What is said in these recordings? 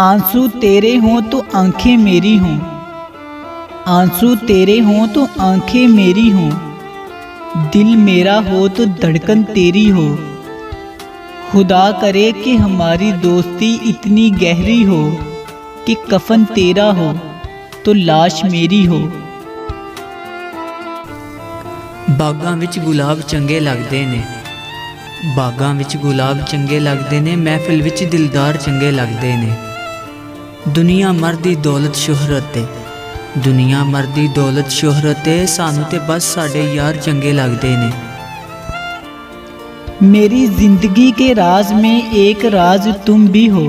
आंसू तेरे हों तो आंखें मेरी हों, आंसू तेरे हों तो आंखें मेरी हों, दिल मेरा हो तो धड़कन तेरी हो। खुदा करे कि हमारी दोस्ती इतनी गहरी हो कि कफन तेरा हो तो लाश मेरी हो। बागां विच गुलाब चंगे लगदे ने, बागां विच गुलाब चंगे लगदे ने, महफिल विच दिलदार चंगे लगदे ने। दुनिया मरदी दौलत शोहरत ते, दुनिया मरदी दौलत शोहरत ते, सानू ते बस साडे यार चंगे लगदे ने। मेरी जिंदगी के राज में एक राज तुम भी हो,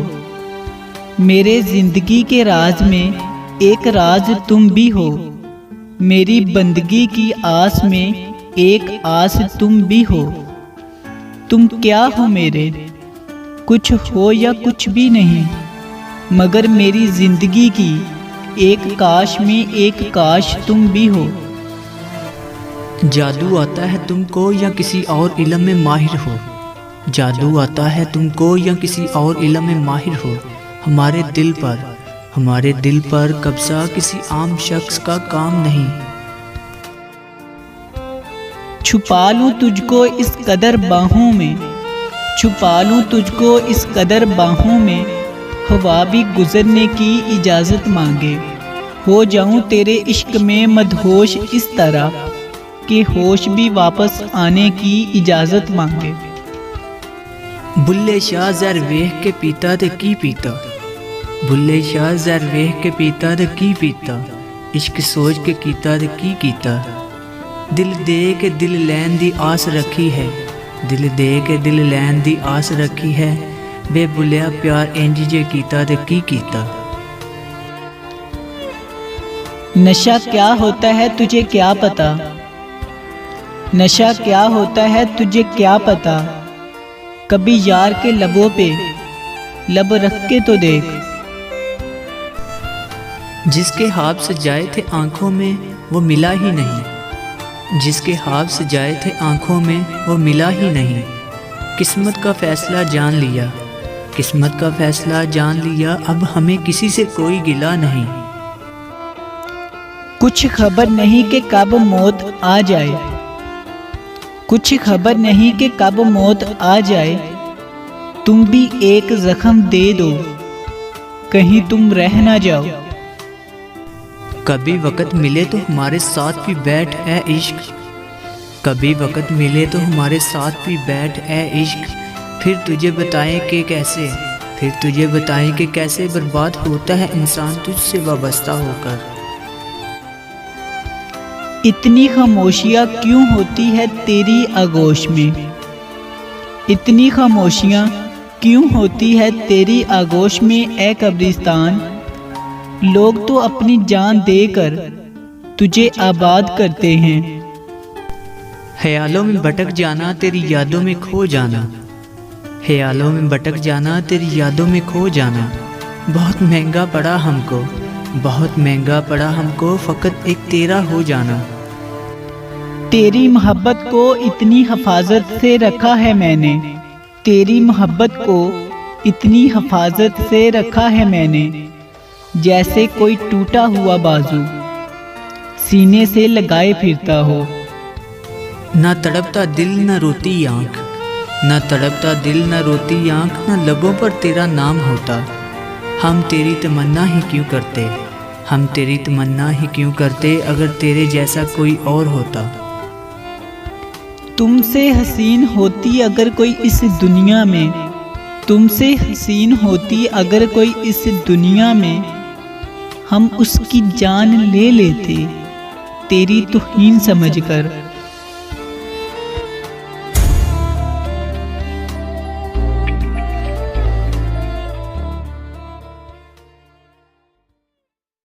मेरे जिंदगी के राज में एक राज तुम भी हो। मेरी बंदगी की आस में एक आस तुम भी हो। तुम क्या हो मेरे, कुछ हो या कुछ भी नहीं, मगर मेरी जिंदगी की एक काश में एक काश तुम भी हो। जादू आता है तुमको या किसी और इल्म में माहिर हो, जादू आता है तुमको या किसी और इल्म में माहिर हो। हमारे दिल पर कब्जा किसी आम शख्स का काम नहीं। छुपा लूं तुझको इस कदर बाहों में, छुपा लूं तुझको इस कदर बाहों में, हवा भी गुजरने की इजाज़त मांगे। हो जाऊं तेरे इश्क में मदहोश इस तरह कि होश भी वापस आने की इजाज़त मांगे। बुल्ले शाह जर वेख के पीता ते की पीता, बुल्ले शाह जर वेख के पीता ते की पीता, इश्क सोच के कीता ते की कीता। दिल दे के दिल लैन दी आस रखी है, दिल दे के दिल लैन दी आस रखी है, बे बुलिया प्यार इंज जे कीता ते की कीता। नशा क्या होता है तुझे क्या पता, नशा क्या होता है तुझे क्या पता, कभी यार के लबों पे लब रख के तो देख। जिसके ख्वाब सजाए थे आंखों में वो मिला ही नहीं, जिसके ख्वाब सजाए थे आंखों में वो मिला ही नहीं। किस्मत का फैसला जान लिया, किस्मत का फैसला जान लिया, अब हमें किसी से कोई गिला नहीं। कुछ खबर नहीं कि कब मौत आ जाए, कुछ खबर नहीं कि कब मौत आ जाए, तुम भी एक जख्म दे दो कहीं तुम रह ना जाओ। कभी वक़्त मिले तो हमारे साथ भी बैठ ए इश्क, कभी वक़्त मिले तो हमारे साथ भी बैठ ए इश्क, फिर तुझे बताएं कि कैसे, फिर तुझे बताएं कि कैसे बर्बाद होता है इंसान तुझसे वाबस्ता होकर। इतनी खामोशियाँ क्यों होती है तेरी आगोश में, इतनी खामोशियाँ क्यों होती है तेरी आगोश में ए कब्रिस्तान। लोग तो अपनी जान देकर तुझे आबाद करते हैं। ख्यालों में भटक जाना तेरी यादों में खो जाना, ख्यालों में भटक जाना तेरी यादों में खो जाना। बहुत महंगा पड़ा हमको, बहुत महंगा पड़ा हमको, फ़कत एक तेरा हो जाना। तेरी मोहब्बत को इतनी हिफाजत से रखा है मैंने, तेरी मोहब्बत को इतनी हिफाजत से रखा है मैंने, जैसे कोई टूटा हुआ बाजू सीने से लगाए फिरता हो। ना तड़पता दिल न रोती आँख, ना तड़पता दिल न रोती आँख, ना लबों पर तेरा नाम होता। हम तेरी तमन्ना ही क्यों करते, हम तेरी तमन्ना ही क्यों करते, अगर तेरे जैसा कोई और होता। तुमसे हसीन होती अगर कोई इस दुनिया में, तुमसे हसीन होती अगर कोई इस दुनिया में, हम उसकी जान ले लेते तेरी तौहीन समझकर।